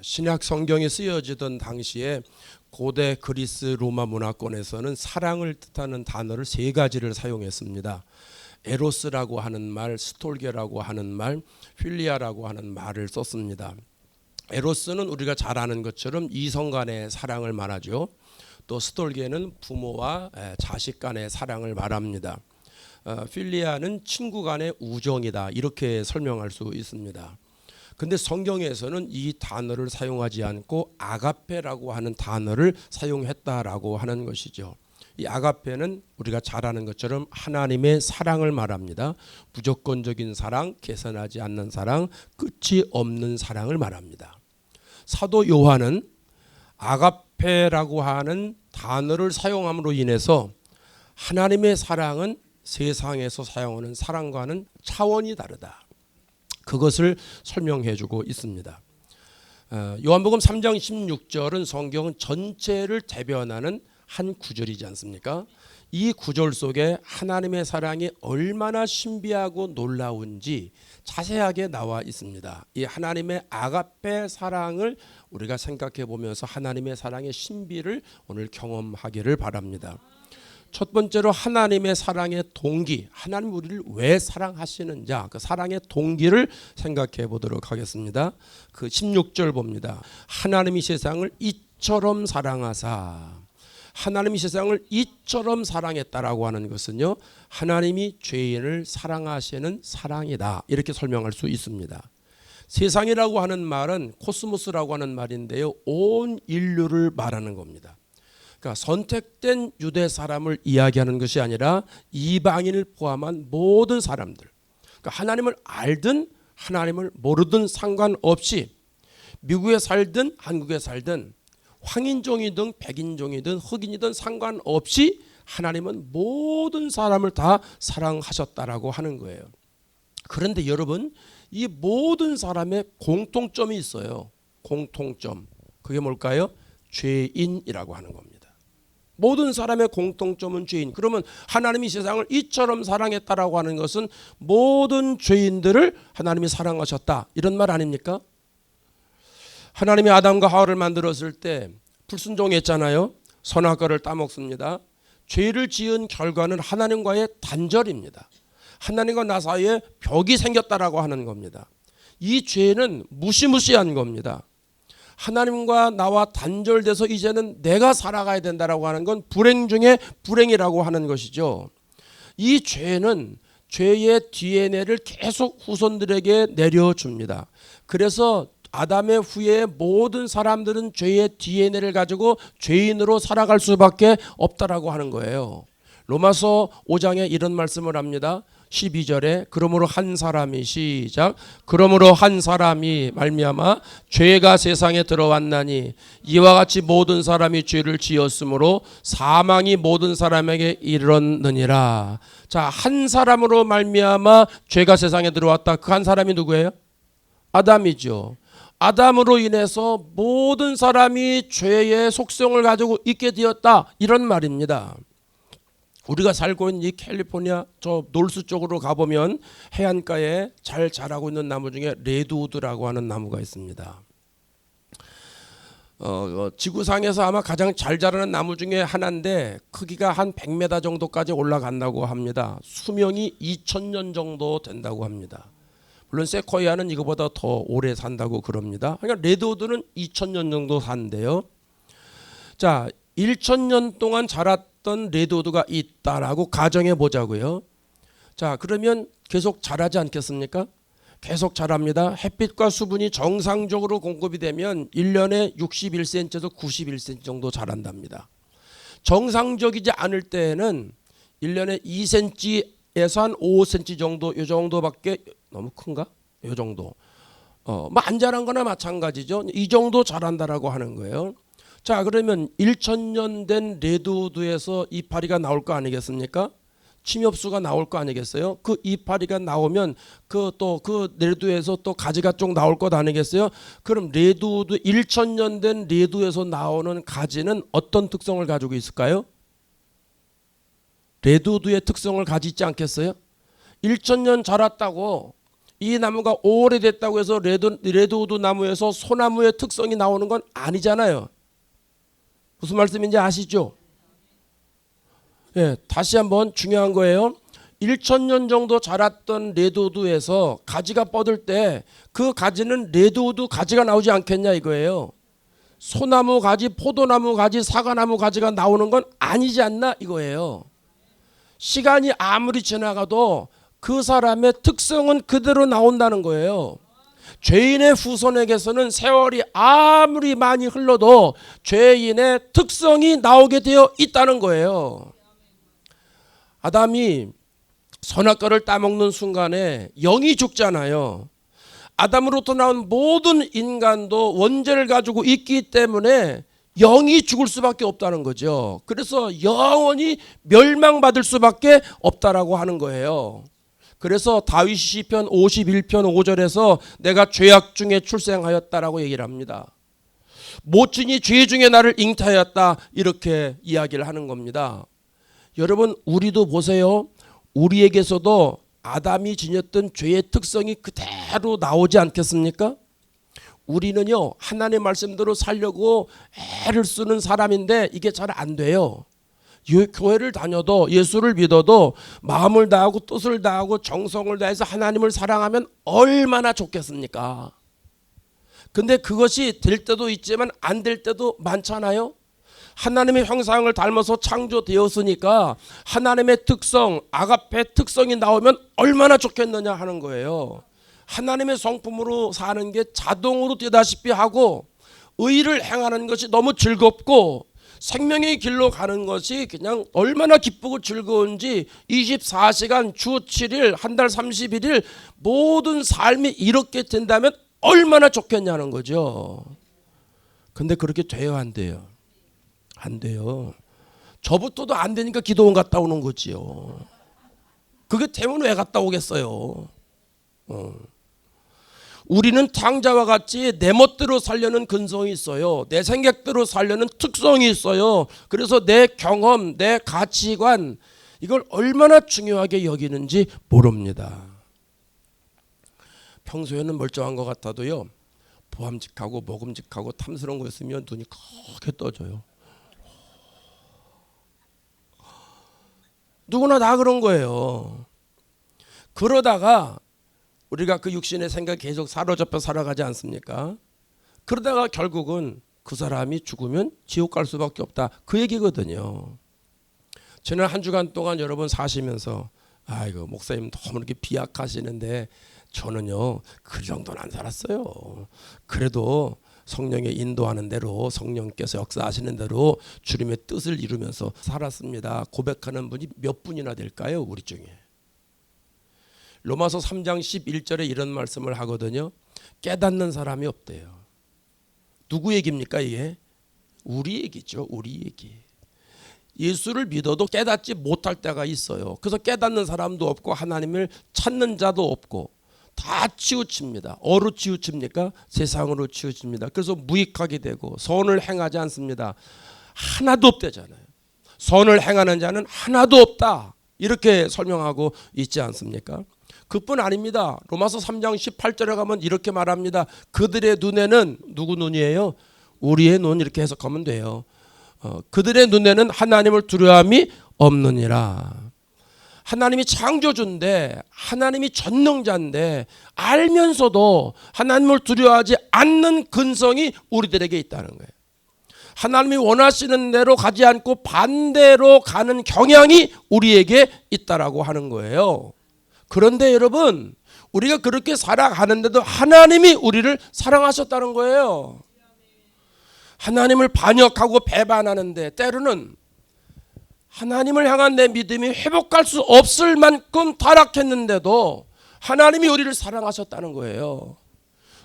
신약 성경에 쓰여지던 당시에 고대 그리스 로마 문화권에서는 사랑을 뜻하는 단어를 세 가지를 사용했습니다. 에로스라고 하는 말, 스톨게라고 하는 말, 필리아라고 하는 말을 썼습니다. 에로스는 우리가 잘 아는 것처럼 이성 간의 사랑을 말하죠. 또 스톨게는 부모와 자식 간의 사랑을 말합니다. 필리아는 친구 간의 우정이다, 이렇게 설명할 수 있습니다. 근데 성경에서는 이 단어를 사용하지 않고 아가페라고 하는 단어를 사용했다라고 하는 것이죠. 이 아가페는 우리가 잘 아는 것처럼 하나님의 사랑을 말합니다. 무조건적인 사랑, 계산하지 않는 사랑, 끝이 없는 사랑을 말합니다. 사도 요한은 아가페라고 하는 단어를 사용함으로 인해서 하나님의 사랑은 세상에서 사용하는 사랑과는 차원이 다르다, 그것을 설명해 주고 있습니다. 요한복음 3장 16절은 성경 전체를 대변하는 한 구절이지 않습니까? 이 구절 속에 하나님의 사랑이 얼마나 신비하고 놀라운지 자세하게 나와 있습니다. 이 하나님의 아가페 사랑을 우리가 생각해 보면서 하나님의 사랑의 신비를 오늘 경험하기를 바랍니다. 첫 번째로 하나님의 사랑의 동기, 하나님 우리를 왜 사랑하시는지 그 사랑의 동기를 생각해 보도록 하겠습니다. 그 16절 봅니다. 하나님이 세상을 이처럼 사랑하사. 하나님이 세상을 이처럼 사랑했다라고 하는 것은요, 하나님이 죄인을 사랑하시는 사랑이다, 이렇게 설명할 수 있습니다. 세상이라고 하는 말은 코스모스라고 하는 말인데요, 온 인류를 말하는 겁니다. 그러니까 선택된 유대 사람을 이야기하는 것이 아니라 이방인을 포함한 모든 사람들, 그러니까 하나님을 알든 하나님을 모르든 상관없이 미국에 살든 한국에 살든 황인종이든 백인종이든 흑인이든 상관없이 하나님은 모든 사람을 다 사랑하셨다라고 하는 거예요. 그런데 여러분, 이 모든 사람의 공통점이 있어요. 공통점. 그게 뭘까요? 죄인이라고 하는 겁니다. 모든 사람의 공통점은 죄인. 그러면 하나님이 세상을 이처럼 사랑했다라고 하는 것은 모든 죄인들을 하나님이 사랑하셨다, 이런 말 아닙니까? 하나님이 아담과 하와를 만들었을 때 불순종했잖아요. 선악과를 따먹습니다. 죄를 지은 결과는 하나님과의 단절입니다. 하나님과 나 사이에 벽이 생겼다라고 하는 겁니다. 이 죄는 무시무시한 겁니다. 하나님과 나와 단절돼서 이제는 내가 살아가야 된다라고 하는 건 불행 중에 불행이라고 하는 것이죠. 이 죄는 죄의 DNA를 계속 후손들에게 내려줍니다. 그래서 아담의 후에 모든 사람들은 죄의 DNA를 가지고 죄인으로 살아갈 수밖에 없다라고 하는 거예요. 로마서 5장에 이런 말씀을 합니다. 12절에 그러므로 한 사람이 시작. 그러므로 한 사람이 말미암아 죄가 세상에 들어왔나니 이와 같이 모든 사람이 죄를 지었으므로 사망이 모든 사람에게 이르렀느니라. 자, 한 사람으로 말미암아 죄가 세상에 들어왔다. 그 한 사람이 누구예요? 아담이죠. 아담으로 인해서 모든 사람이 죄의 속성을 가지고 있게 되었다, 이런 말입니다. 우리가 살고 있는 이 캘리포니아 저 놀스 쪽으로 가보면 해안가에 잘 자라고 있는 나무 중에 레드우드라고 하는 나무가 있습니다. 지구상에서 아마 가장 잘 자라는 나무 중에 하나인데 크기가 한 100m 정도까지 올라간다고 합니다. 수명이 2000년 정도 된다고 합니다. 물론 세코이아는 이거보다 더 오래 산다고 그럽니다. 그러니까 레드우드는 2000년 정도 산대요. 자, 1000년 동안 자랐던 레드우드가 있다라고 가정해 보자고요. 자, 그러면 계속 자라지 않겠습니까? 계속 자랍니다. 햇빛과 수분이 정상적으로 공급이 되면 1년에 61cm에서 91cm 정도 자란답니다. 정상적이지 않을 때에는 1년에 2cm에서 한 5cm 정도, 이 정도밖에, 너무 큰가? 이 정도. 안 자란 거나 마찬가지죠. 이 정도 자란다라고 하는 거예요. 자, 그러면 1000년 된 레드우드에서 이파리가 나올 거 아니겠습니까? 침엽수가 나올 거 아니겠어요? 그 이파리가 나오면 그 레드에서 또 가지가 쭉 나올 것 아니겠어요? 그럼 레드우드 1000년 된 레드에서 나오는 가지는 어떤 특성을 가지고 있을까요? 레드우드의 특성을 가지고 있지 않겠어요? 1000년 자랐다고 이 나무가 오래됐다고 해서 레드우드 나무에서 소나무의 특성이 나오는 건 아니잖아요. 무슨 말씀인지 아시죠? 예, 다시 한번 중요한 거예요. 1000년 정도 자랐던 레드우드에서 가지가 뻗을 때 그 가지는 레드우드 가지가 나오지 않겠냐 이거예요. 소나무 가지, 포도나무 가지, 사과나무 가지가 나오는 건 아니지 않나 이거예요. 시간이 아무리 지나가도 그 사람의 특성은 그대로 나온다는 거예요. 죄인의 후손에게서는 세월이 아무리 많이 흘러도 죄인의 특성이 나오게 되어 있다는 거예요. 아담이 선악과를 따먹는 순간에 영이 죽잖아요. 아담으로부터 나온 모든 인간도 원죄를 가지고 있기 때문에 영이 죽을 수밖에 없다는 거죠. 그래서 영원히 멸망받을 수밖에 없다라고 하는 거예요. 그래서 다윗 시편 51편 5절에서 내가 죄악 중에 출생하였다라고 얘기를 합니다. 모친이 죄 중에 나를 잉태하였다 이렇게 이야기를 하는 겁니다. 여러분 우리도 보세요. 우리에게서도 아담이 지녔던 죄의 특성이 그대로 나오지 않겠습니까? 우리는요 하나님의 말씀대로 살려고 애를 쓰는 사람인데 이게 잘 안 돼요. 교회를 다녀도 예수를 믿어도 마음을 다하고 뜻을 다하고 정성을 다해서 하나님을 사랑하면 얼마나 좋겠습니까? 근데 그것이 될 때도 있지만 안 될 때도 많잖아요. 하나님의 형상을 닮아서 창조되었으니까 하나님의 특성, 아가페 특성이 나오면 얼마나 좋겠느냐 하는 거예요. 하나님의 성품으로 사는 게 자동으로 되다시피 하고 의를 행하는 것이 너무 즐겁고 생명의 길로 가는 것이 그냥 얼마나 기쁘고 즐거운지 24시간 주 7일 한 달 31일 모든 삶이 이렇게 된다면 얼마나 좋겠냐는 거죠. 근데 그렇게 돼요 안 돼요? 안 돼요. 저부터도 안 되니까 기도원 갔다 오는 거지요. 그게 되면 왜 갔다 오겠어요? 우리는 탕자와 같이 내 멋대로 살려는 근성이 있어요. 내 생각대로 살려는 특성이 있어요. 그래서 내 경험, 내 가치관 이걸 얼마나 중요하게 여기는지 모릅니다. 평소에는 멀쩡한 것 같아도요. 보암직하고 먹음직하고 탐스러운 거 있으면 눈이 크게 떠져요. 누구나 다 그런 거예요. 그러다가 우리가 그 육신의 생각에 계속 사로잡혀 살아가지 않습니까? 그러다가 결국은 그 사람이 죽으면 지옥 갈 수밖에 없다. 그 얘기거든요. 지난 한 주간 동안 여러분 사시면서 아이고 목사님 너무 이렇게 비약하시는데 저는요 그 정도는 안 살았어요. 그래도 성령의 인도하는 대로 성령께서 역사하시는 대로 주님의 뜻을 이루면서 살았습니다. 고백하는 분이 몇 분이나 될까요? 우리 중에. 로마서 3장 11절에 이런 말씀을 하거든요. 깨닫는 사람이 없대요. 누구 얘기입니까 이게? 우리 얘기죠. 우리 얘기. 예수를 믿어도 깨닫지 못할 때가 있어요. 그래서 깨닫는 사람도 없고 하나님을 찾는 자도 없고 다 치우칩니다. 어로 치우칩니까? 세상으로 치우칩니다. 그래서 무익하게 되고 선을 행하지 않습니다. 하나도 없대잖아요. 선을 행하는 자는 하나도 없다. 이렇게 설명하고 있지 않습니까? 그뿐 아닙니다. 로마서 3장 18절에 가면 이렇게 말합니다. 그들의 눈에는 누구 눈이에요? 우리의 눈 이렇게 해석하면 돼요. 그들의 눈에는 하나님을 두려움이 없느니라. 하나님이 창조주인데 하나님이 전능자인데 알면서도 하나님을 두려워하지 않는 근성이 우리들에게 있다는 거예요. 하나님이 원하시는 대로 가지 않고 반대로 가는 경향이 우리에게 있다라고 하는 거예요. 그런데 여러분 우리가 그렇게 살아가는데도 하나님이 우리를 사랑하셨다는 거예요. 하나님을 반역하고 배반하는데 때로는 하나님을 향한 내 믿음이 회복할 수 없을 만큼 타락했는데도 하나님이 우리를 사랑하셨다는 거예요.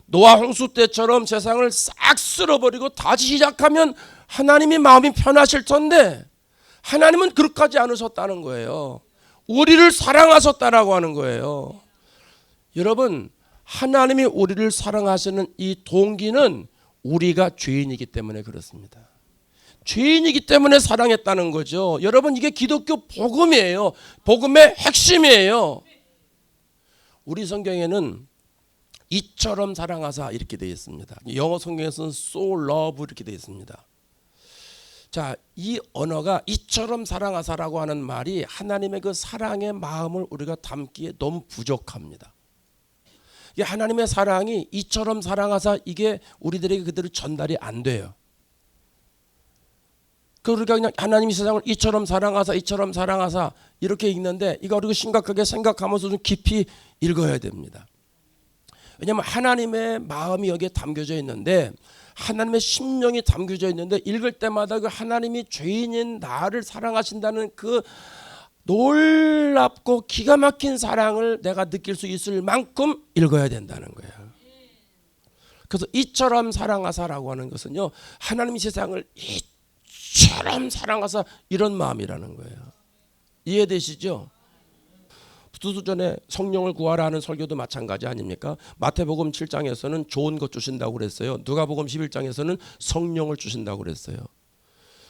노아 홍수 때처럼 세상을 싹 쓸어버리고 다시 시작하면 하나님이 마음이 편하실 텐데 하나님은 그렇게 하지 않으셨다는 거예요. 우리를 사랑하셨다라고 하는 거예요. 여러분 하나님이 우리를 사랑하시는 이 동기는 우리가 죄인이기 때문에 그렇습니다. 죄인이기 때문에 사랑했다는 거죠. 여러분 이게 기독교 복음이에요. 복음의 핵심이에요. 우리 성경에는 이처럼 사랑하사 이렇게 되어 있습니다. 영어 성경에서는 so love 이렇게 되어 있습니다. 자, 이 언어가 이처럼 사랑하사라고 하는 말이 하나님의 그 사랑의 마음을 우리가 담기에 너무 부족합니다. 이게 하나님의 사랑이 이처럼 사랑하사 이게 우리들에게 그대로 전달이 안 돼요. 그러니까 그냥 하나님이 세상을 이처럼 사랑하사 이렇게 읽는데 이거 우리가 심각하게 생각하면서 좀 깊이 읽어야 됩니다. 왜냐하면 하나님의 마음이 여기에 담겨져 있는데 하나님의 심령이 담겨져 있는데 읽을 때마다 그 하나님이 죄인인 나를 사랑하신다는 그 놀랍고 기가 막힌 사랑을 내가 느낄 수 있을 만큼 읽어야 된다는 거예요. 그래서 이처럼 사랑하사라고 하는 것은요, 하나님이 세상을 이처럼 사랑하사 이런 마음이라는 거예요. 이해되시죠? 두수 전에 성령을 구하라 하는 설교도 마찬가지 아닙니까? 마태복음 7장에서는 좋은 것 주신다고 그랬어요. 누가복음 11장에서는 성령을 주신다고 그랬어요.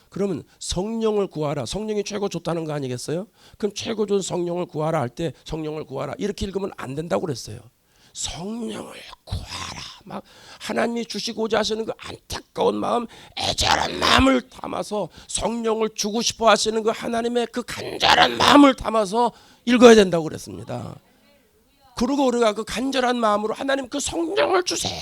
그러면 성령을 구하라, 성령이 최고 좋다는 거 아니겠어요? 그럼 최고 좋은 성령을 구하라 할 때 성령을 구하라 이렇게 읽으면 안 된다고 그랬어요. 성령을 구하라, 막 하나님이 주시고자 하시는 그 안타까운 마음, 애절한 마음을 담아서 성령을 주고 싶어 하시는 그 하나님의 그 간절한 마음을 담아서 읽어야 된다고 그랬습니다. 그리고 우리가 그 간절한 마음으로 하나님 그 성령을 주세요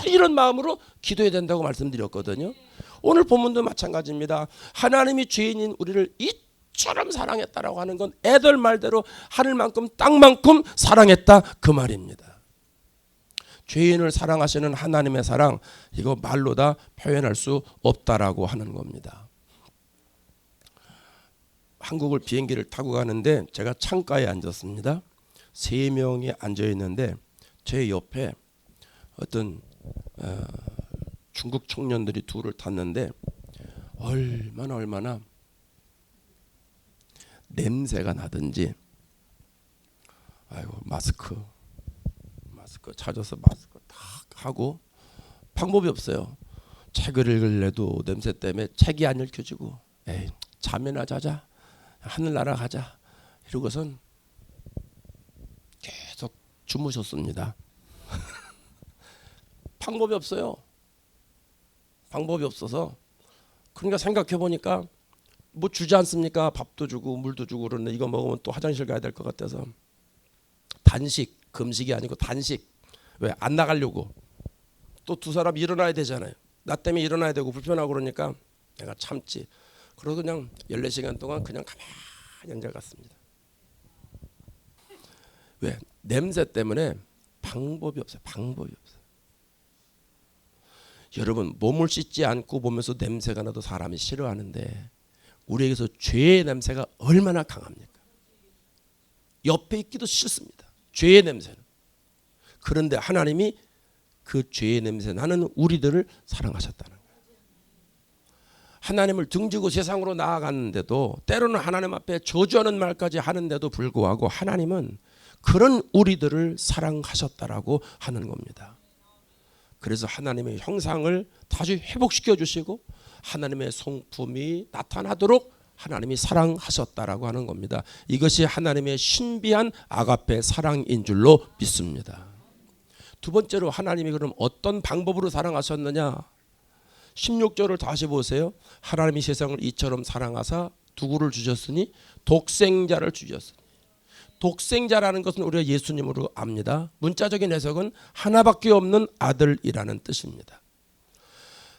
이런 마음으로 기도해야 된다고 말씀드렸거든요. 오늘 본문도 마찬가지입니다. 하나님이 죄인인 우리를 이처럼 사랑했다라고 하는 건 애들 말대로 하늘만큼 땅만큼 사랑했다 그 말입니다. 죄인을 사랑하시는 하나님의 사랑, 이거 말로 다 표현할 수 없다라고 하는 겁니다. 한국을 비행기를 타고 가는데 제가 창가에 앉았습니다. 3명이 앉아 있는데 제 옆에 어떤 중국 청년들이 둘을 탔는데 얼마나 냄새가 나든지, 아이고 마스크 찾아서 마스크 딱 하고 방법이 없어요. 책을 읽을래도 냄새 때문에 책이 안 읽혀지고, 에이 잠이나 자자, 하늘나라 가자 이러고선 계속 주무셨습니다. 방법이 없어요. 방법이 없어서. 그러니까 생각해 보니까 뭐 주지 않습니까? 밥도 주고 물도 주고 그러는데 이거 먹으면 또 화장실 가야 될 것 같아서 단식, 금식이 아니고 단식. 왜? 안 나가려고. 또 두 사람 일어나야 되잖아요. 나 때문에 일어나야 되고 불편하고 그러니까 내가 참지. 그러고 그냥 14시간 동안 그냥 가만히 앉아갔습니다. 왜? 냄새 때문에 방법이 없어요. 방법이 없어요. 여러분, 몸을 씻지 않고 보면서 냄새가 나도 사람이 싫어하는데 우리에게서 죄의 냄새가 얼마나 강합니까? 옆에 있기도 싫습니다. 죄의 냄새는. 그런데 하나님이 그 죄의 냄새 나는 우리들을 사랑하셨다는 거예요. 하나님을 등지고 세상으로 나아갔는데도 때로는 하나님 앞에 저주하는 말까지 하는데도 불구하고 하나님은 그런 우리들을 사랑하셨다라고 하는 겁니다. 그래서 하나님의 형상을 다시 회복시켜 주시고 하나님의 성품이 나타나도록 하나님이 사랑하셨다라고 하는 겁니다. 이것이 하나님의 신비한 아가페 사랑인 줄로 믿습니다. 두 번째로 하나님이 그럼 어떤 방법으로 사랑하셨느냐? 16절을 다시 보세요. 하나님이 세상을 이처럼 사랑하사 누구를 주셨으니 독생자를 주셨으니. 독생자라는 것은 우리가 예수님으로 압니다. 문자적인 해석은 하나밖에 없는 아들이라는 뜻입니다.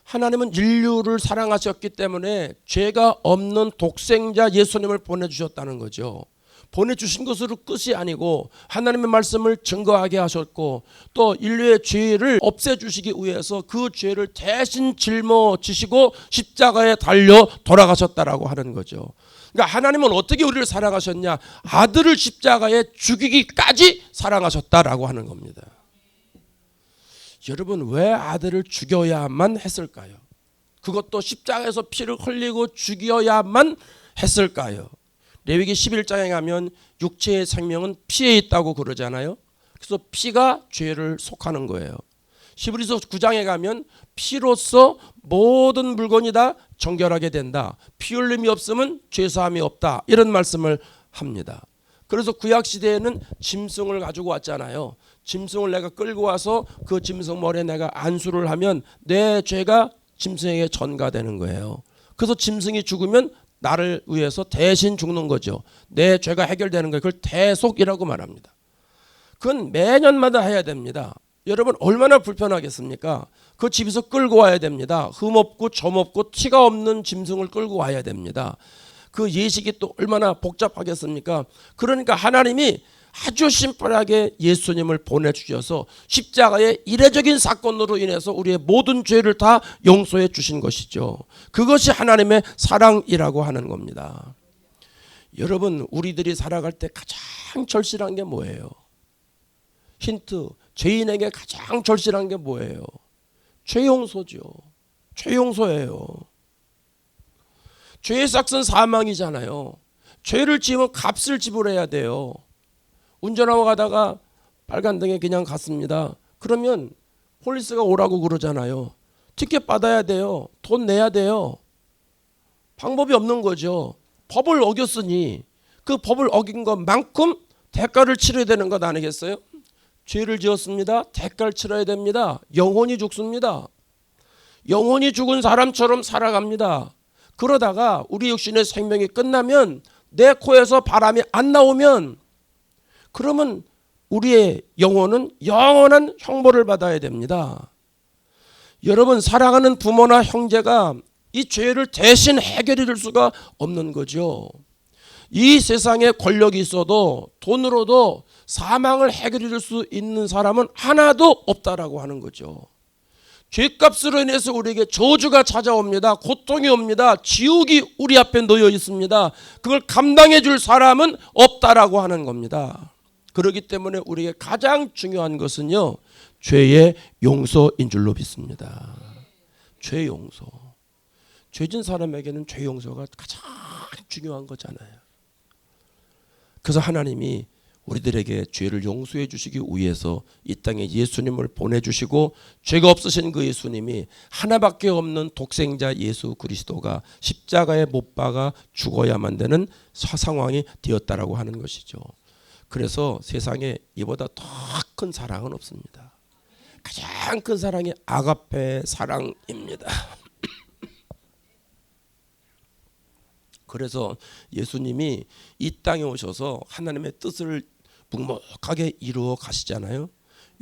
하나님은 인류를 사랑하셨기 때문에 죄가 없는 독생자 예수님을 보내주셨다는 거죠. 보내주신 것으로 끝이 아니고 하나님의 말씀을 증거하게 하셨고 또 인류의 죄를 없애주시기 위해서 그 죄를 대신 짊어지시고 십자가에 달려 돌아가셨다라고 하는 거죠. 그러니까 하나님은 어떻게 우리를 사랑하셨냐? 아들을 십자가에 죽이기까지 사랑하셨다라고 하는 겁니다. 여러분, 왜 아들을 죽여야만 했을까요? 그것도 십자가에서 피를 흘리고 죽여야만 했을까요? 레위기 11장에 가면 육체의 생명은 피에 있다고 그러잖아요. 그래서 피가 죄를 속하는 거예요. 히브리서 9장에 가면 피로써 모든 물건이 다 정결하게 된다. 피 흘림이 없으면 죄사함이 없다. 이런 말씀을 합니다. 그래서 구약 시대에는 짐승을 가지고 왔잖아요. 짐승을 내가 끌고 와서 그 짐승 머리에 내가 안수를 하면 내 죄가 짐승에게 전가되는 거예요. 그래서 짐승이 죽으면 나를 위해서 대신 죽는 거죠. 내 죄가 해결되는 거예요. 그걸 대속이라고 말합니다. 그건 매년마다 해야 됩니다. 여러분 얼마나 불편하겠습니까? 그 집에서 끌고 와야 됩니다. 흠 없고 점 없고 티가 없는 짐승을 끌고 와야 됩니다. 그 예식이 또 얼마나 복잡하겠습니까? 그러니까 하나님이 아주 심플하게 예수님을 보내주셔서 십자가의 이례적인 사건으로 인해서 우리의 모든 죄를 다 용서해 주신 것이죠. 그것이 하나님의 사랑이라고 하는 겁니다. 여러분 우리들이 살아갈 때 가장 절실한 게 뭐예요? 힌트, 죄인에게 가장 절실한 게 뭐예요? 죄 용서죠. 죄 용서예요. 죄의 삭은 사망이잖아요. 죄를 지으면 값을 지불해야 돼요. 운전하고 가다가 빨간 등에 그냥 갔습니다. 그러면 폴리스가 오라고 그러잖아요. 티켓 받아야 돼요. 돈 내야 돼요. 방법이 없는 거죠. 법을 어겼으니 그 법을 어긴 것만큼 대가를 치러야 되는 것 아니겠어요? 죄를 지었습니다. 대가를 치러야 됩니다. 영혼이 죽습니다. 영혼이 죽은 사람처럼 살아갑니다. 그러다가 우리 육신의 생명이 끝나면 내 코에서 바람이 안 나오면 그러면 우리의 영혼은 영원한 형벌을 받아야 됩니다. 여러분 사랑하는 부모나 형제가 이 죄를 대신 해결해 줄 수가 없는 거죠. 이 세상에 권력이 있어도 돈으로도 사망을 해결해 줄 수 있는 사람은 하나도 없다라고 하는 거죠. 죄값으로 인해서 우리에게 저주가 찾아옵니다. 고통이 옵니다. 지옥이 우리 앞에 놓여 있습니다. 그걸 감당해 줄 사람은 없다라고 하는 겁니다. 그렇기 때문에 우리에게 가장 중요한 것은요, 죄의 용서인 줄로 믿습니다. 죄 용서. 죄진 사람에게는 죄 용서가 가장 중요한 거잖아요. 그래서 하나님이 우리들에게 죄를 용서해 주시기 위해서 이 땅에 예수님을 보내주시고 죄가 없으신 그 예수님이 하나밖에 없는 독생자 예수 그리스도가 십자가에 못 박아 죽어야만 되는 상황이 되었다라고 하는 것이죠. 그래서 세상에 이보다 더 큰 사랑은 없습니다. 가장 큰 사랑이 아가페 사랑입니다. 그래서 예수님이 이 땅에 오셔서 하나님의 뜻을 묵묵하게 이루어 가시잖아요.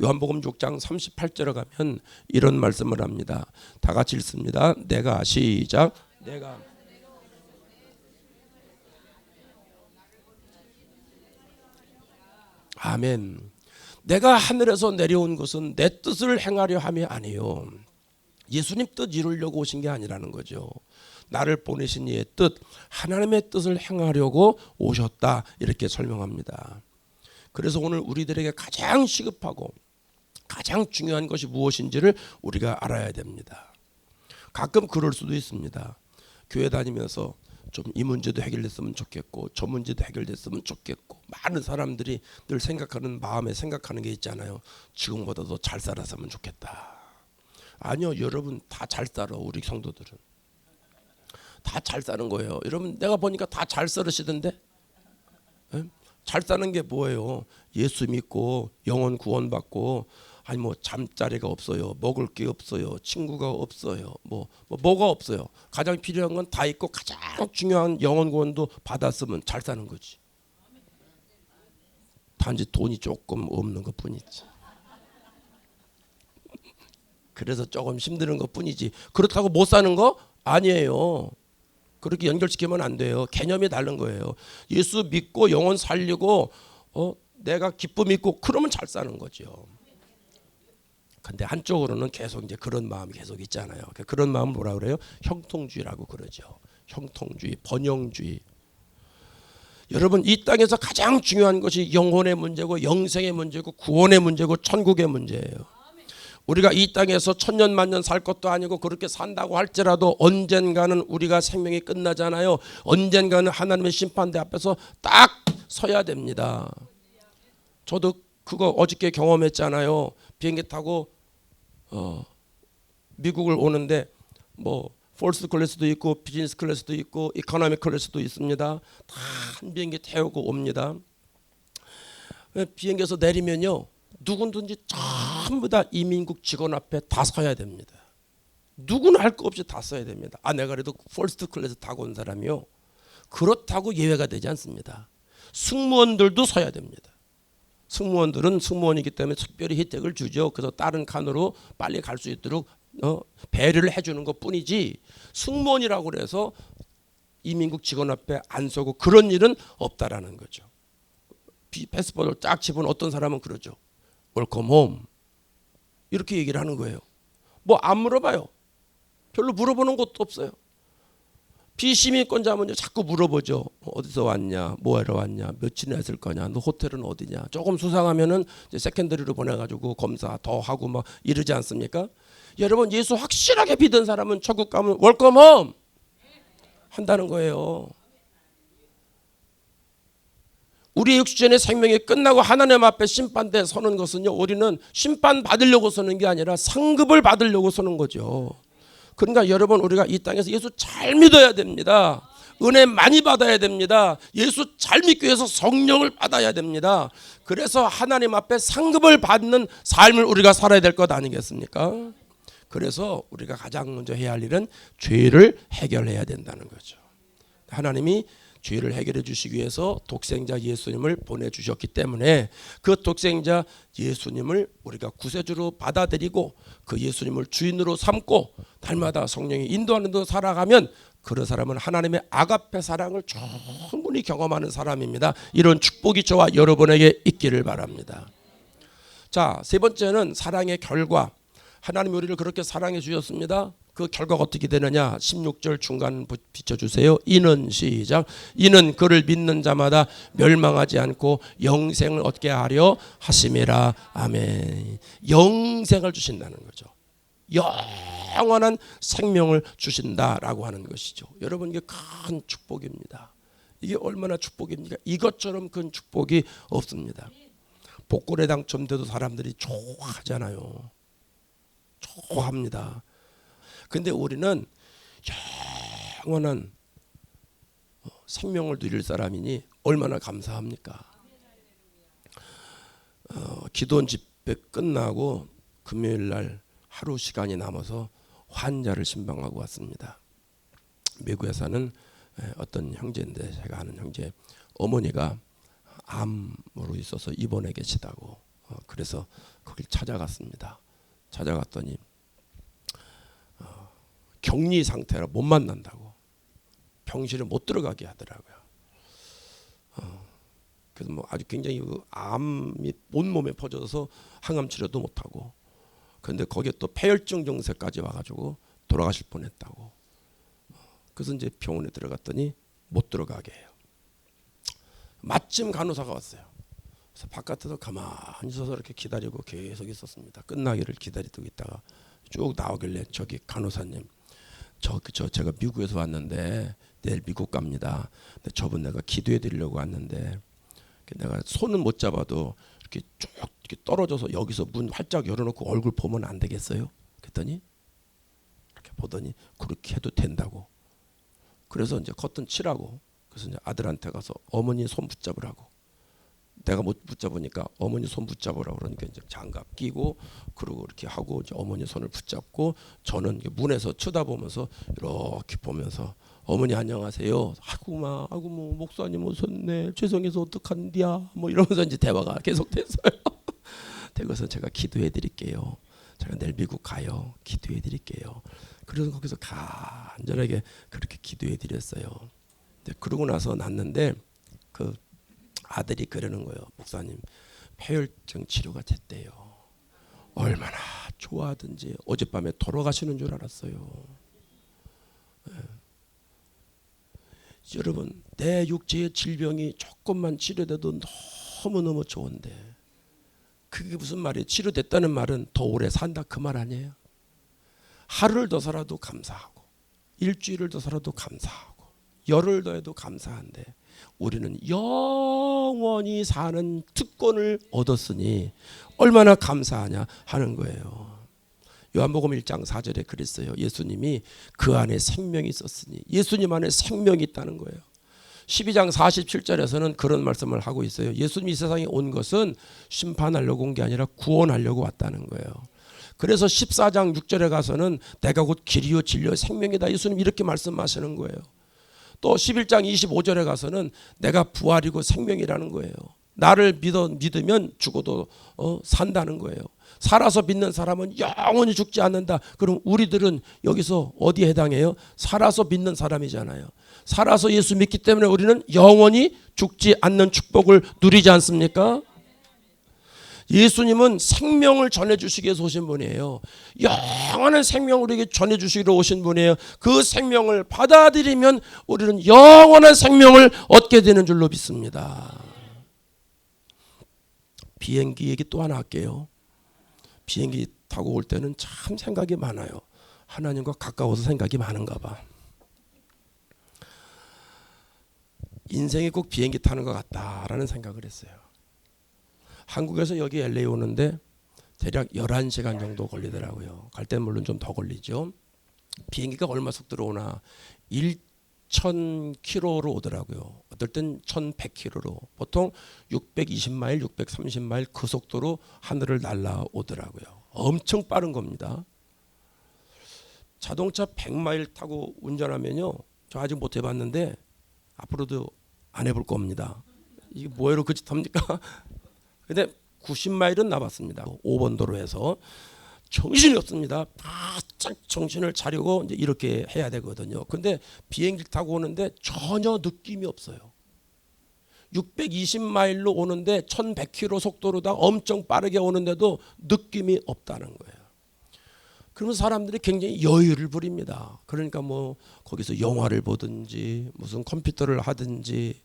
요한복음 6장 38절에 가면 이런 말씀을 합니다. 다 같이 읽습니다. 내가 시작. 내가 아멘. 내가 하늘에서 내려온 것은 내 뜻을 행하려 함이 아니요. 예수님 뜻 이루려고 오신 게 아니라는 거죠. 나를 보내신 이의 뜻, 하나님의 뜻을 행하려고 오셨다 이렇게 설명합니다. 그래서 오늘 우리들에게 가장 시급하고 가장 중요한 것이 무엇인지를 우리가 알아야 됩니다. 가끔 그럴 수도 있습니다. 교회 다니면서 좀 이 문제도 해결됐으면 좋겠고 저 문제도 해결됐으면 좋겠고 많은 사람들이 늘 생각하는 마음에 생각하는 게 있잖아요. 지금보다 더 잘 살았으면 좋겠다. 아니요, 여러분 다 잘 살아. 우리 성도들은 다 잘 사는 거예요. 여러분 내가 보니까 다 잘 살으시던데? 네? 잘 사는 게 뭐예요? 예수 믿고 영혼 구원받고 아니 뭐 잠자리가 없어요. 먹을 게 없어요. 친구가 없어요. 뭐가 없어요. 가장 필요한 건 다 있고 가장 중요한 영혼 구원도 받았으면 잘 사는 거지. 단지 돈이 조금 없는 것뿐이지. 그래서 조금 힘드는 것뿐이지. 그렇다고 못 사는 거 아니에요. 그렇게 연결시키면 안 돼요. 개념이 다른 거예요. 예수 믿고 영혼 살리고 내가 기쁨 있고 그러면 잘 사는 거죠. 근데 한쪽으로는 계속 이제 그런 마음이 계속 있잖아요. 그런 마음을 뭐라 그래요? 형통주의라고 그러죠. 형통주의, 번영주의. 여러분 이 땅에서 가장 중요한 것이 영혼의 문제고 영생의 문제고 구원의 문제고 천국의 문제예요. 우리가 이 땅에서 천년 만년 살 것도 아니고 그렇게 산다고 할지라도 언젠가는 우리가 생명이 끝나잖아요. 언젠가는 하나님의 심판대 앞에서 딱 서야 됩니다. 저도 그거 어저께 경험했잖아요. 비행기 타고 미국을 오는데 뭐 펄스 클래스도 있고 비즈니스 클래스도 있고 이코노미 클래스도 있습니다. 다 한 비행기 태우고 옵니다. 비행기에서 내리면요, 누구든지 전부 다 이민국 직원 앞에 다 서야 됩니다. 누구나 할 거 없이 다 써야 됩니다. 내가 그래도 퍼스트 클래스 타고 온 사람이요, 그렇다고 예외가 되지 않습니다. 승무원들도 서야 됩니다. 승무원들은 승무원이기 때문에 특별히 혜택을 주죠. 그래서 다른 칸으로 빨리 갈 수 있도록 배려를 해주는 것뿐이지, 승무원이라고 그래서 이민국 직원 앞에 안 서고 그런 일은 없다라는 거죠. 패스포트를 딱 집은 어떤 사람은 그러죠. 웰컴 홈 이렇게 얘기를 하는 거예요. 뭐 안 물어봐요. 별로 물어보는 것도 없어요. 비시민권자면 자꾸 물어보죠. 어디서 왔냐, 뭐하러 왔냐, 며칠이나 있을 거냐, 너 호텔은 어디냐. 조금 수상하면은 이제 세컨더리로 보내가지고 검사 더 하고 막 이러지 않습니까? 여러분, 예수 확실하게 믿은 사람은 천국 가면 웰컴 홈 한다는 거예요. 우리 육신의 생명이 끝나고 하나님 앞에 심판대에 서는 것은요, 우리는 심판 받으려고 서는 게 아니라 상급을 받으려고 서는 거죠. 그러니까 여러분, 우리가 이 땅에서 예수 잘 믿어야 됩니다. 은혜 많이 받아야 됩니다. 예수 잘 믿기 위해서 성령을 받아야 됩니다. 그래서 하나님 앞에 상급을 받는 삶을 우리가 살아야 될 것 아니겠습니까? 그래서 우리가 가장 먼저 해야 할 일은 죄를 해결해야 된다는 거죠. 하나님이 죄를 해결해 주시기 위해서 독생자 예수님을 보내주셨기 때문에 그 독생자 예수님을 우리가 구세주로 받아들이고 그 예수님을 주인으로 삼고 날마다 성령이 인도하는 대로 살아가면 그런 사람은 하나님의 아가페 사랑을 충분히 경험하는 사람입니다. 이런 축복이 저와 여러분에게 있기를 바랍니다. 자, 세 번째는 사랑의 결과. 하나님이 우리를 그렇게 사랑해 주셨습니다. 그 결과가 어떻게 되느냐, 16절 중간 비춰주세요. 이는 시작. 이는 그를 믿는 자마다 멸망하지 않고 영생을 얻게 하려 하심이라. 아멘. 영생을 주신다는 거죠. 영원한 생명을 주신다라고 하는 것이죠. 여러분, 이게 큰 축복입니다. 이게 얼마나 축복입니까? 이것처럼 큰 축복이 없습니다. 복권에 당첨돼도 사람들이 좋아하잖아요. 좋아합니다. 근데 우리는 영원한 생명을 누릴 사람이니 얼마나 감사합니까? 기도원 집회 끝나고 금요일 날 하루 시간이 남아서 환자를 신방하고 왔습니다. 미국에 사는 어떤 형제인데, 제가 아는 형제 어머니가 암으로 있어서 입원해 계시다고, 그래서 거길 찾아갔습니다. 찾아갔더니 격리 상태라 못 만난다고, 병실에 못 들어가게 하더라고요. 그래서 뭐 아주 굉장히 암이 온몸에 퍼져서 항암 치료도 못 하고, 그런데 거기에 또 폐혈증 증세까지 와가지고 돌아가실 뻔했다고. 그래서 이제 병원에 들어갔더니 못 들어가게 해요. 마침 간호사가 왔어요. 그래서 바깥에서 가만히 서서 이렇게 기다리고 계속 있었습니다. 끝나기를 기다리고 있다가 쭉 나오길래, 저기 간호사님, 제가 미국에서 왔는데 내일 미국 갑니다. 근데 저분 내가 기도해 드리려고 왔는데 내가 손은 못 잡아도 이렇게 쭉 이렇게 떨어져서 여기서 문 활짝 열어놓고 얼굴 보면 안 되겠어요? 그랬더니 이렇게 보더니 그렇게 해도 된다고. 그래서 이제 커튼 치라고. 그래서 이제 아들한테 가서 어머니 손 붙잡으라고. 내가 못 붙잡으니까 어머니 손 붙잡으라고 그러니까 이제 장갑 끼고 그러고 이렇게 하고 이제 어머니 손을 붙잡고, 저는 문에서 쳐다보면서 이렇게 보면서 어머니 안녕하세요. 아이고 뭐 목사님 오셨네. 죄송해서 어떡한디야. 뭐 이러면서 이제 대화가 계속됐어요. 그래서 제가 기도해 드릴게요. 제가 내일 미국 가요. 기도해 드릴게요. 그래서 거기서 간절하게 그렇게 기도해 드렸어요. 그러고 나서 났는데 그 아들이 그러는 거예요. 목사님, 폐혈증 치료가 됐대요. 얼마나 좋아하든지 어젯밤에 돌아가시는 줄 알았어요. 네. 여러분, 내 육체의 질병이 조금만 치료돼도 너무너무 좋은데, 그게 무슨 말이에요? 치료됐다는 말은 더 오래 산다 그 말 아니에요? 하루를 더 살아도 감사하고, 일주일을 더 살아도 감사하고, 열흘 더 해도 감사한데, 우리는 영원히 사는 특권을 얻었으니 얼마나 감사하냐 하는 거예요. 요한복음 1장 4절에 그랬어요. 예수님이 그 안에 생명이 있었으니, 예수님 안에 생명이 있다는 거예요. 12장 47절에서는 그런 말씀을 하고 있어요. 예수님이 이 세상에 온 것은 심판하려고 온 게 아니라 구원하려고 왔다는 거예요. 그래서 14장 6절에 가서는 내가 곧 길이요 진리요 생명이다. 예수님 이렇게 말씀하시는 거예요. 또 11장 25절에 가서는 내가 부활이고 생명이라는 거예요. 나를 믿으면 죽어도 산다는 거예요. 살아서 믿는 사람은 영원히 죽지 않는다. 그럼 우리들은 여기서 어디에 해당해요? 살아서 믿는 사람이잖아요. 살아서 예수 믿기 때문에 우리는 영원히 죽지 않는 축복을 누리지 않습니까? 예수님은 생명을 전해주시기 위해서 오신 분이에요. 영원한 생명을 우리에게 전해주시기로 오신 분이에요. 그 생명을 받아들이면 우리는 영원한 생명을 얻게 되는 줄로 믿습니다. 비행기 얘기 또 하나 할게요. 비행기 타고 올 때는 참 생각이 많아요. 하나님과 가까워서 생각이 많은가 봐. 인생이 꼭 비행기 타는 것 같다라는 생각을 했어요. 한국에서 여기 LA 오는데 대략 11시간 정도 걸리더라고요. 갈 때는 물론 좀 더 걸리죠. 비행기가 얼마 속도로 오나 1,000km로 오더라고요. 어떨 땐 1,100km로. 보통 620마일, 630마일 그 속도로 하늘을 날아오더라고요. 엄청 빠른 겁니다. 자동차 100마일 타고 운전하면요. 저 아직 못 해봤는데 앞으로도 안 해볼 겁니다. 이게 뭐예요 그 짓 합니까? 근데 90마일은 나봤습니다. 5번 도로에서. 정신이 없습니다. 바짝 정신을 차리고 이제 이렇게 해야 되거든요. 근데 비행기를 타고 오는데 전혀 느낌이 없어요. 620마일로 오는데 1100km 속도로다 엄청 빠르게 오는데도 느낌이 없다는 거예요. 그러면 사람들이 굉장히 여유를 부립니다. 그러니까 뭐 거기서 영화를 보든지 무슨 컴퓨터를 하든지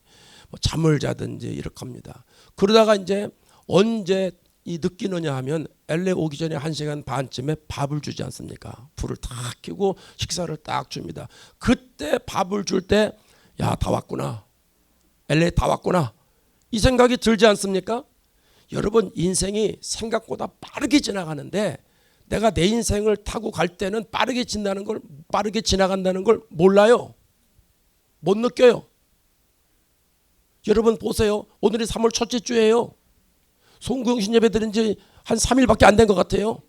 뭐 잠을 자든지 이렇게 합니다. 그러다가 이제 언제 느끼느냐 하면 LA 오기 전에 1시간 반쯤에 밥을 주지 않습니까? 불을 딱 켜고 식사를 딱 줍니다. 그때 밥을 줄 때 야, 다 왔구나. LA 다 왔구나. 이 생각이 들지 않습니까? 여러분 인생이 생각보다 빠르게 지나가는데 내가 내 인생을 타고 갈 때는 빠르게 지나간다는 걸 몰라요. 못 느껴요. 여러분 보세요. 오늘이 3월 첫째 주예요. 송구영신 예배 드린 지 한 3일밖에 안 된 것 같아요.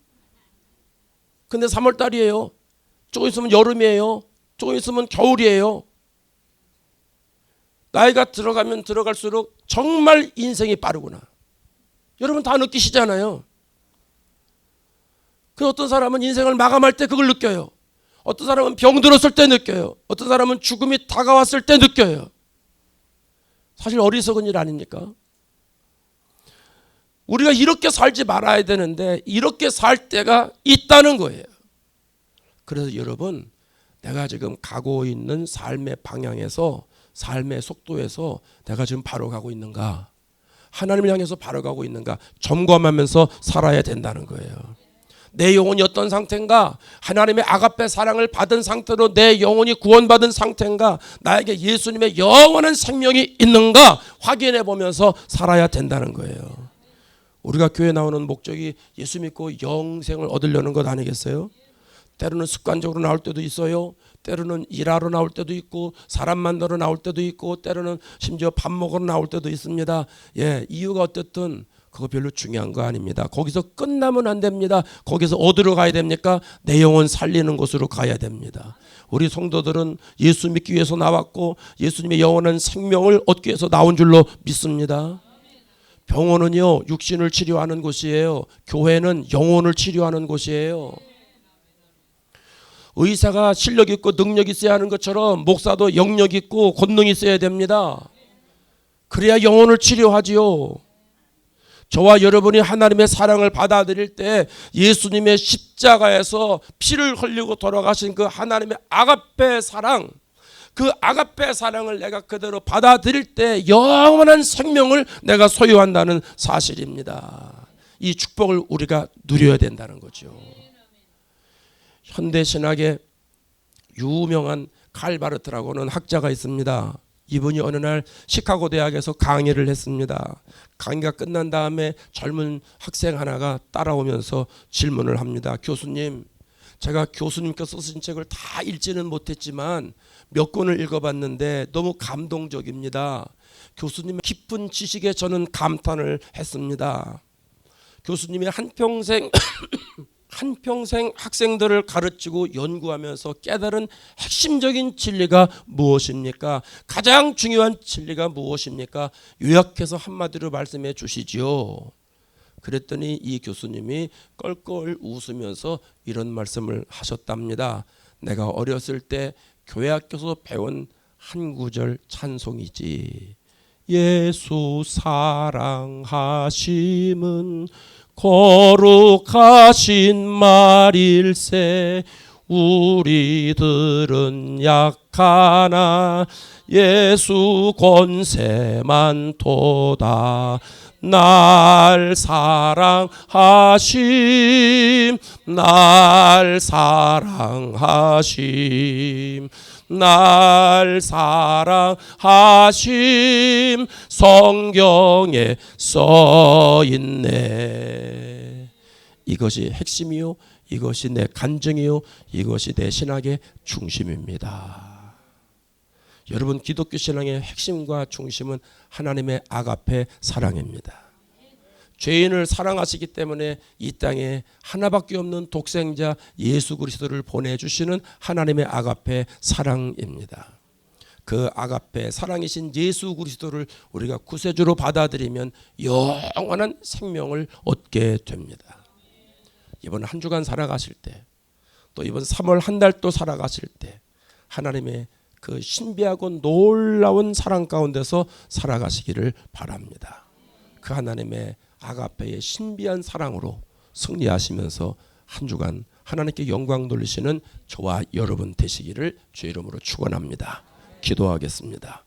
근데 3월 달이에요. 조금 있으면 여름이에요. 조금 있으면 겨울이에요. 나이가 들어가면 들어갈수록 정말 인생이 빠르구나. 여러분 다 느끼시잖아요. 그 어떤 사람은 인생을 마감할 때 그걸 느껴요. 어떤 사람은 병들었을 때 느껴요. 어떤 사람은 죽음이 다가왔을 때 느껴요. 사실 어리석은 일 아닙니까? 우리가 이렇게 살지 말아야 되는데 이렇게 살 때가 있다는 거예요. 그래서 여러분 내가 지금 가고 있는 삶의 방향에서 삶의 속도에서 내가 지금 바로 가고 있는가, 하나님을 향해서 바로 가고 있는가 점검하면서 살아야 된다는 거예요. 내 영혼이 어떤 상태인가, 하나님의 아가페 사랑을 받은 상태로 내 영혼이 구원받은 상태인가, 나에게 예수님의 영원한 생명이 있는가 확인해 보면서 살아야 된다는 거예요. 우리가 교회 나오는 목적이 예수 믿고 영생을 얻으려는 것 아니겠어요? 때로는 습관적으로 나올 때도 있어요. 때로는 일하러 나올 때도 있고 사람 만나러 나올 때도 있고 때로는 심지어 밥 먹으러 나올 때도 있습니다. 예, 이유가 어쨌든 그거 별로 중요한 거 아닙니다. 거기서 끝나면 안 됩니다. 거기서 어디로 가야 됩니까? 내 영혼 살리는 곳으로 가야 됩니다. 우리 성도들은 예수 믿기 위해서 나왔고 예수님의 영원한 생명을 얻기 위해서 나온 줄로 믿습니다. 병원은요 육신을 치료하는 곳이에요. 교회는 영혼을 치료하는 곳이에요. 의사가 실력 있고 능력 있어야 하는 것처럼 목사도 영역 있고 권능이 있어야 됩니다. 그래야 영혼을 치료하지요. 저와 여러분이 하나님의 사랑을 받아들일 때 예수님의 십자가에서 피를 흘리고 돌아가신 그 하나님의 아가페 사랑, 그 아가페 사랑을 내가 그대로 받아들일 때 영원한 생명을 내가 소유한다는 사실입니다. 이 축복을 우리가 누려야 된다는 거죠. 현대신학의 유명한 칼 바르트라고는 학자가 있습니다. 이분이 어느 날 시카고 대학에서 강의를 했습니다. 강의가 끝난 다음에 젊은 학생 하나가 따라오면서 질문을 합니다. 교수님, 제가 교수님께서 쓰신 책을 다 읽지는 못했지만 몇 권을 읽어봤는데 너무 감동적입니다. 교수님의 깊은 지식에 저는 감탄을 했습니다. 교수님이 한평생 학생들을 가르치고 연구하면서 깨달은 핵심적인 진리가 무엇입니까? 가장 중요한 진리가 무엇입니까? 요약해서 한마디로 말씀해 주시지요. 그랬더니 이 교수님이 껄껄 웃으면서 이런 말씀을 하셨답니다. 내가 어렸을 때 교회 학교에서 배운 한 구절 찬송이지. 예수 사랑하심은 거룩하신 말일세. 우리들은 약하나 예수 권세만 도다. 날 사랑하심, 날 사랑하심, 날 사랑하심, 성경에 써있네. 이것이 핵심이요, 이것이 내 간증이요, 이것이 내 신학의 중심입니다. 여러분, 기독교 신앙의 핵심과 중심은 하나님의 아가페 사랑입니다. 죄인을 사랑하시기 때문에 이 땅에 하나밖에 없는 독생자 예수 그리스도를 보내주시는 하나님의 아가페 사랑입니다. 그 아가페 사랑이신 예수 그리스도를 우리가 구세주로 받아들이면 영원한 생명을 얻게 됩니다. 이번 한 주간 살아가실 때, 또 이번 3월 한 달 또 살아가실 때 하나님의 그 신비하고 놀라운 사랑 가운데서 살아가시기를 바랍니다. 그 하나님의 아가페의 신비한 사랑으로 승리하시면서 한 주간 하나님께 영광 돌리시는 저와 여러분 되시기를 주의 이름으로 축원합니다. 기도하겠습니다.